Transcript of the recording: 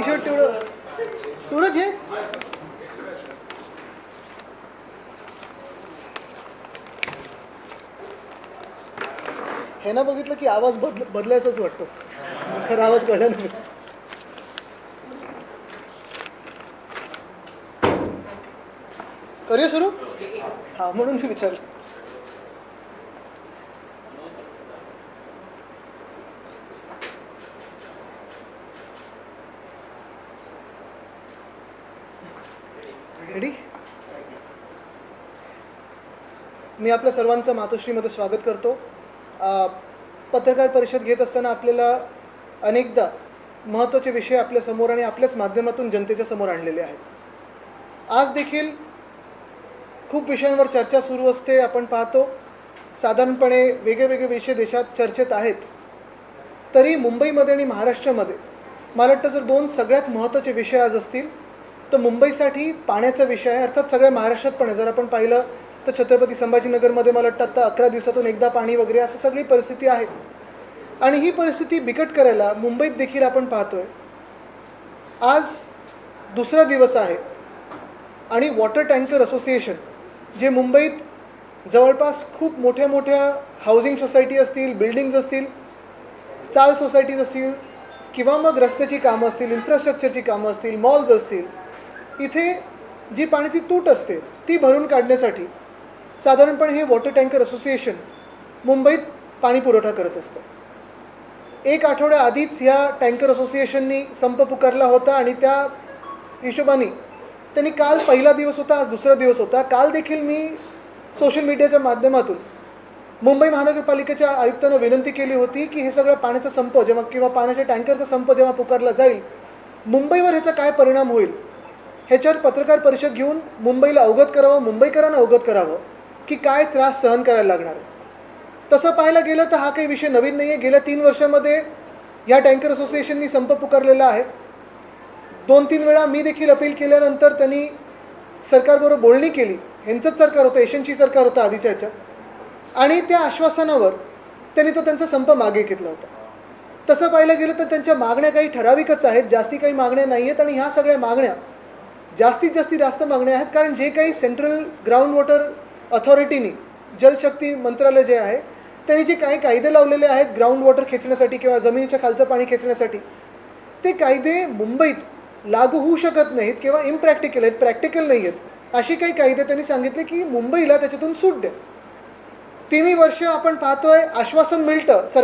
Shirt तेवढं. सूरज हे हे ना बघितलं की आवाज बदलायचाच वाटतो, खरं आवाज कळला नाही. करूया सुरू. हा, म्हणून मी विचारलं. रेडी? मी आपल्या सर्वांचं मातोश्रीमध्ये स्वागत करतो. पत्रकार परिषद घेत असताना आपल्याला अनेकदा महत्त्वाचे विषय आपल्या समोर आणि आपल्याच माध्यमातून जनतेच्या समोर आणलेले आहेत. आज देखील खूप विषयांवर चर्चा सुरू असते. आपण पाहतो साधारणपणे वेगवेगळे विषय देशात चर्चेत आहेत. तरी मुंबईमध्ये आणि महाराष्ट्रामध्ये मला वाटतं जर दोन सगळ्यात महत्त्वाचे विषय आज असतील तर मुंबईसाठी पाण्याचा विषय आहे. अर्थात सगळ्या महाराष्ट्रात पण आहे. जर आपण पाहिलं तर छत्रपती संभाजीनगरमध्ये मला वाटतं आता 11 दिवसातून एकदा पाणी वगैरे असं सगळी परिस्थिती आहे. आणि ही परिस्थिती बिकट करायला मुंबईत देखील आपण पाहतोय. आज दुसरा दिवस आहे आणि वॉटर टँकर असोसिएशन जे मुंबईत जवळपास खूप मोठ्या मोठ्या हाऊसिंग सोसायटी असतील, बिल्डिंग्ज असतील, चाळ सोसायटीज असतील किंवा मग रस्त्याची कामं असतील, इन्फ्रास्ट्रक्चरची कामं असतील, मॉल्स असतील, इथे जी पाण्याची तूट असते ती भरून काढण्यासाठी साधारणपणे हे वॉटर टँकर असोसिएशन मुंबईत पाणी पुरवठा करत असतं. 1 आठवड्या आधीच ह्या टँकर असोसिएशननी संप पुकारला होता आणि त्या हिशोबाने त्यांनी काल पहिला दिवस होता, आज दुसरा दिवस होता. काल देखील मी सोशल मीडियाच्या माध्यमातून मुंबई महानगरपालिकेच्या आयुक्तांना विनंती केली होती की हे सगळं पाण्याचा संप जेव्हा किंवा पाण्याच्या टँकरचा संप जेव्हा पुकारला जाईल, मुंबईवर ह्याचा काय परिणाम होईल ह्याच्यावर पत्रकार परिषद घेऊन मुंबईला अवगत करावं, मुंबईकरांना अवगत करावं की काय त्रास सहन करायला लागणार आहे. तसं पाहायला गेलं तर हा काही विषय नवीन नाही आहे. गेल्या 3 वर्षामध्ये या टँकर असोसिएशननी संप पुकारलेला आहे. 2-3 वेळा मी देखील अपील केल्यानंतर त्यांनी सरकारबरोबर बोलणी केली. ह्यांचंच सरकार होतं, एशनची सरकार होतं आधीच्या ह्याच्यात, आणि त्या आश्वासनावर त्यांनी त्यांचा संप मागे घेतला होता. तसं पाहायला गेलं तर त्यांच्या मागण्या काही ठराविकच आहेत, जास्ती काही मागण्या नाही आहेत. आणि ह्या सगळ्या मागण्या जास्त मागण्या आहेत कारण जे काही सेंट्रल ग्राउंड वॉटर अथॉरिटीनी, जलशक्ती मंत्रालय जे आहे त्यांनी जे काही कायदे लावलेले आहेत ग्राउंड वॉटर खेचण्यासाठी किंवा जमिनीच्या खालचं पाणी खेचण्यासाठी, ते कायदे मुंबईत लागू होऊ शकत नाहीत किंवा इम्प्रॅक्टिकल आहेत, प्रॅक्टिकल नाही आहेत. असे काही कायदे त्यांनी सांगितले की मुंबईला त्याच्यातून सूट द्या. 3 वर्ष आपण पाहतोय आश्वासन मिळतं.